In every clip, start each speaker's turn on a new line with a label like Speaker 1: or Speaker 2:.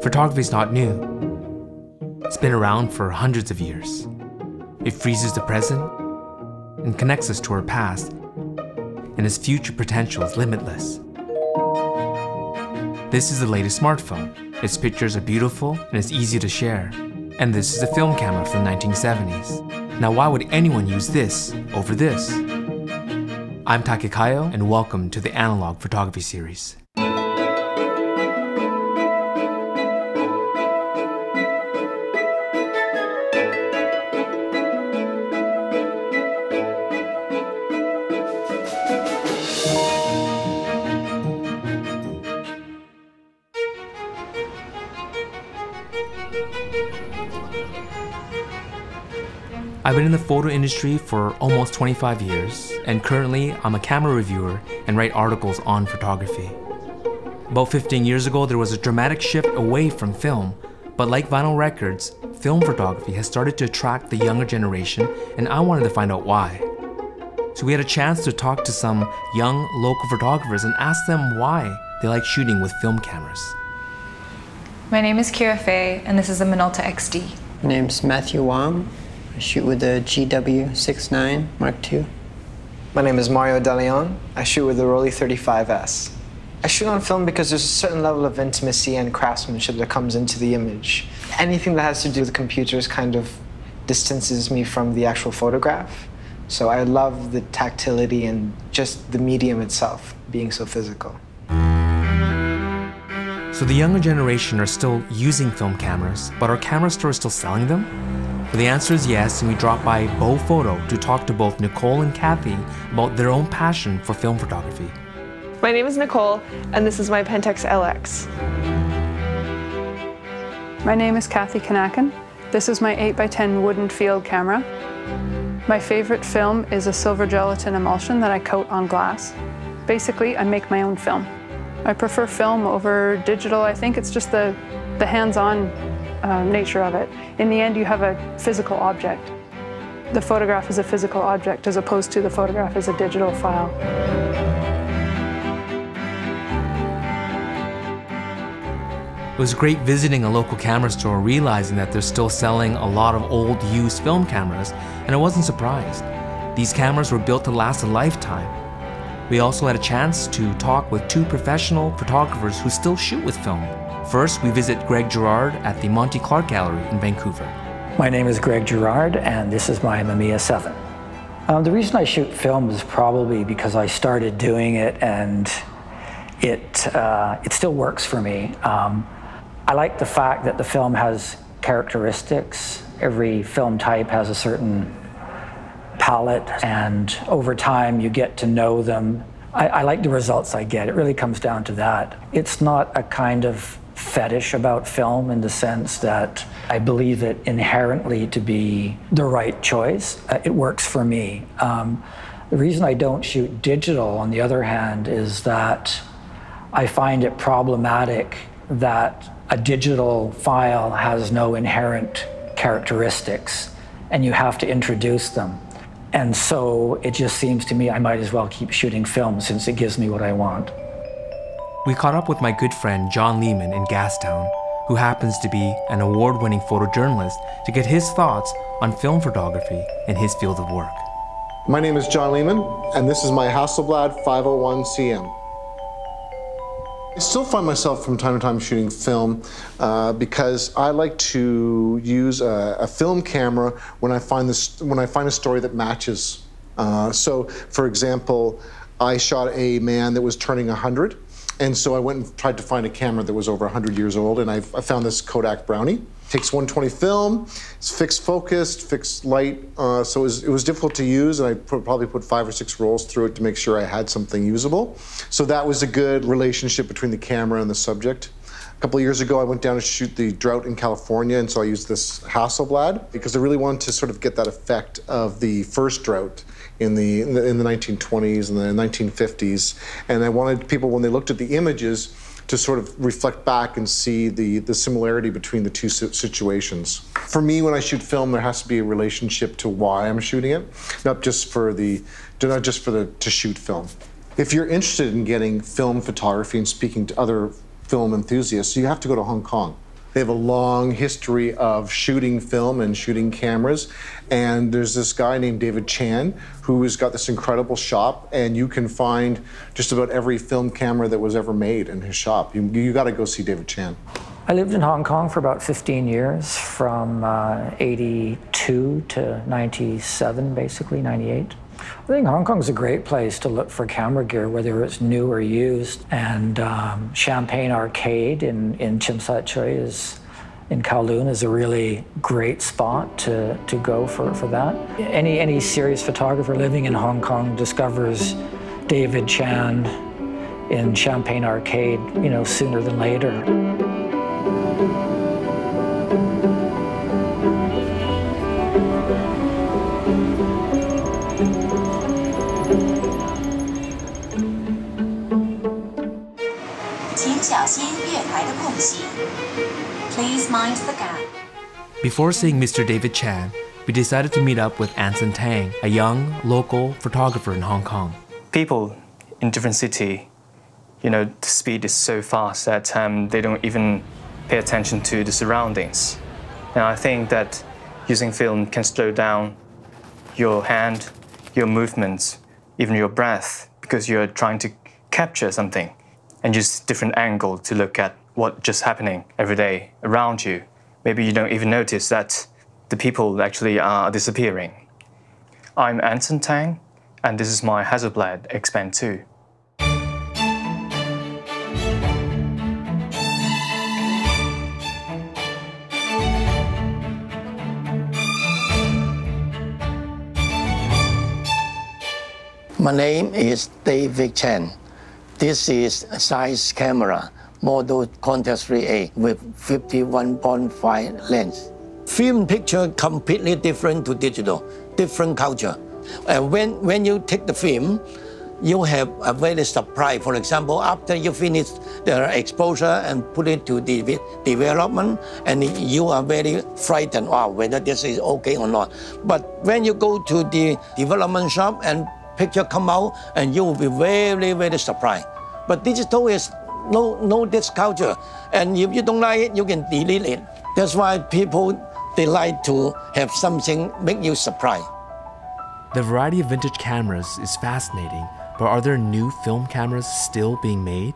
Speaker 1: Photography is not new. It's been around for hundreds of years. It freezes the present and connects us to our past, and its future potential is limitless. This is the latest smartphone. Its pictures are beautiful and it's easy to share. And this is a film camera from the 1970s. Now, why would anyone use this over this? I'm Takekayo, and welcome to the Analogue Photography Series. I've been in the photo industry for almost 25 years, and currently I'm a camera reviewer and write articles on photography. About 15 years ago, there was a dramatic shift away from film, but like vinyl records, film photography has started to attract the younger generation, and I wanted to find out why. So we had a chance to talk to some young local photographers and ask them why they like shooting with film cameras.
Speaker 2: My name is Kira Fay, and this is the Minolta XD.
Speaker 3: My name's Matthew Wong. I shoot with the GW69 Mark II.
Speaker 4: My name is Mario De Leon. I shoot with the Rollei 35S. I shoot on film because there's a certain level of intimacy and craftsmanship that comes into the image. Anything that has to do with computers kind of distances me from the actual photograph. So I love the tactility and just the medium itself being so physical.
Speaker 1: So the younger generation are still using film cameras, but are camera stores still selling them? Well, the answer is yes, and we dropped by Bow Photo to talk to both Nicole and Kathy about their own passion for film photography.
Speaker 5: My name is Nicole, and this is my Pentax LX.
Speaker 6: My name is Kathy Kanakin. This is my 8x10 wooden field camera. My favorite film is a silver gelatin emulsion that I coat on glass. Basically, I make my own film. I prefer film over digital. I think it's just the hands-on nature of it. In the end, you have a physical object. The photograph is a physical object as opposed to the photograph is a digital file.
Speaker 1: It was great visiting a local camera store, realizing that they're still selling a lot of old used film cameras, and I wasn't surprised. These cameras were built to last a lifetime. We also had a chance to talk with two professional photographers who still shoot with film. First, we visit Greg Gerard at the Monty Clark Gallery in Vancouver.
Speaker 7: My name is Greg Gerard, and this is my Mamiya 7. The reason I shoot film is probably because I started doing it, and it still works for me. I like the fact that the film has characteristics. Every film type has a certain palette, and over time you get to know them. I like the results I get. It really comes down to that. It's not a kind of fetish about film in the sense that I believe it inherently to be the right choice. It works for me. The reason I don't shoot digital, on the other hand, is that I find it problematic that a digital file has no inherent characteristics and you have to introduce them. And so it just seems to me I might as well keep shooting film since it gives me what I want.
Speaker 1: We caught up with my good friend John Lehman in Gastown, who happens to be an award-winning photojournalist, to get his thoughts on film photography in his field of work.
Speaker 8: My name is John Lehman, and this is my Hasselblad 501 CM. I still find myself from time to time shooting film because I like to use a film camera when I find a story that matches. So, for example, I shot a man that was turning 100, and so I went and tried to find a camera that was over 100 years old, and I found this Kodak Brownie. Takes 120 film, it's fixed focused, fixed light, so it was difficult to use, and I probably put 5 or 6 rolls through it to make sure I had something usable. So that was a good relationship between the camera and the subject. A couple of years ago, I went down to shoot the drought in California, and so I used this Hasselblad because I really wanted to sort of get that effect of the first drought in the 1920s and the 1950s, and I wanted people, when they looked at the images, to sort of reflect back and see the similarity between the two situations. For me, when I shoot film, there has to be a relationship to why I'm shooting it, not just to shoot film. If you're interested in getting film photography and speaking to other film enthusiasts, you have to go to Hong Kong. They have a long history of shooting film and shooting cameras. And there's this guy named David Chan who has got this incredible shop, and you can find just about every film camera that was ever made in his shop. You got to go see David Chan.
Speaker 7: I lived in Hong Kong for about 15 years, from 82 to 97, basically, 98. I think Hong Kong is a great place to look for camera gear, whether it's new or used. And Champagne Arcade in Tsim Sha Tsui in Kowloon is a really great spot to go for that. Any serious photographer living in Hong Kong discovers David Chan in Champagne Arcade, sooner than later.
Speaker 9: 请小心月台的空隙. Please mind the gap.
Speaker 1: Before seeing Mr. David Chan, we decided to meet up with Anson Tang, a young, local photographer in Hong Kong.
Speaker 10: People in different cities, the speed is so fast that they don't even pay attention to the surroundings. And I think that using film can slow down your hand, your movements, even your breath, because you're trying to capture something and use different angle to look at what's just happening every day around you. Maybe you don't even notice that the people actually are disappearing. I'm Anson Tang, and this is my Hasselblad Expand 2.
Speaker 11: My name is David Chan. This is a size camera, model Contact 3A with 51.5 lens. Film picture completely different to digital, different culture. And when you take the film, you have a very surprise. For example, after you finish the exposure and put it to the development, and you are very frightened, wow, whether this is okay or not. But when you go to the development shop and picture come out, and you will be very, very surprised. But digital is no this culture, and if you don't like it, you can delete it. That's why people, they like to have something make you surprised.
Speaker 1: The variety of vintage cameras is fascinating, but are there new film cameras still being made?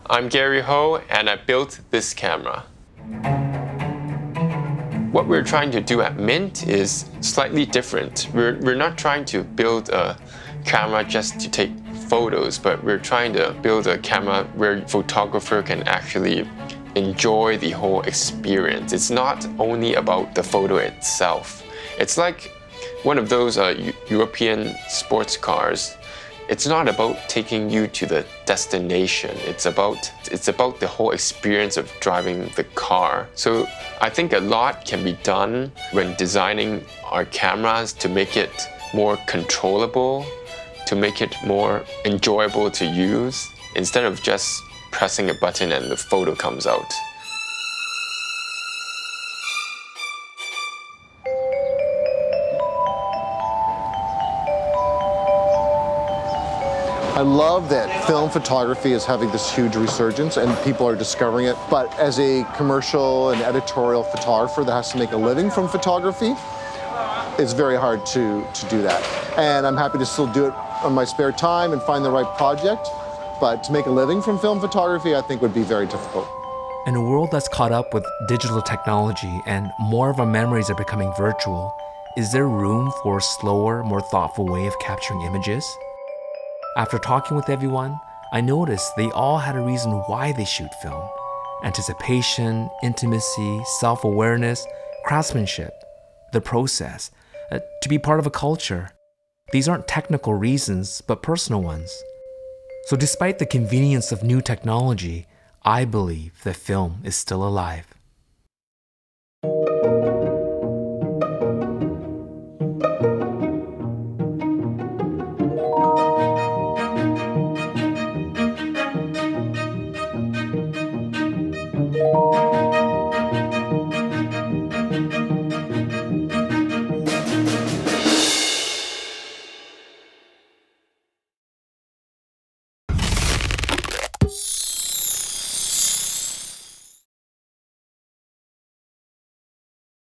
Speaker 12: I'm Gary Ho, and I built this camera. What we're trying to do at Mint is slightly different. We're not trying to build a camera just to take photos, but we're trying to build a camera where a photographer can actually enjoy the whole experience. It's not only about the photo itself. It's like one of those European sports cars. It's not about taking you to the destination. It's about the whole experience of driving the car. So I think a lot can be done when designing our cameras to make it more controllable, to make it more enjoyable to use, instead of just pressing a button and the photo comes out.
Speaker 8: I love that film photography is having this huge resurgence and people are discovering it. But as a commercial and editorial photographer that has to make a living from photography, it's very hard to do that. And I'm happy to still do it on my spare time and find the right project. But to make a living from film photography, I think would be very difficult.
Speaker 1: In a world that's caught up with digital technology and more of our memories are becoming virtual, is there room for a slower, more thoughtful way of capturing images? After talking with everyone, I noticed they all had a reason why they shoot film. Anticipation, intimacy, self-awareness, craftsmanship, the process, to be part of a culture. These aren't technical reasons, but personal ones. So despite the convenience of new technology, I believe that film is still alive.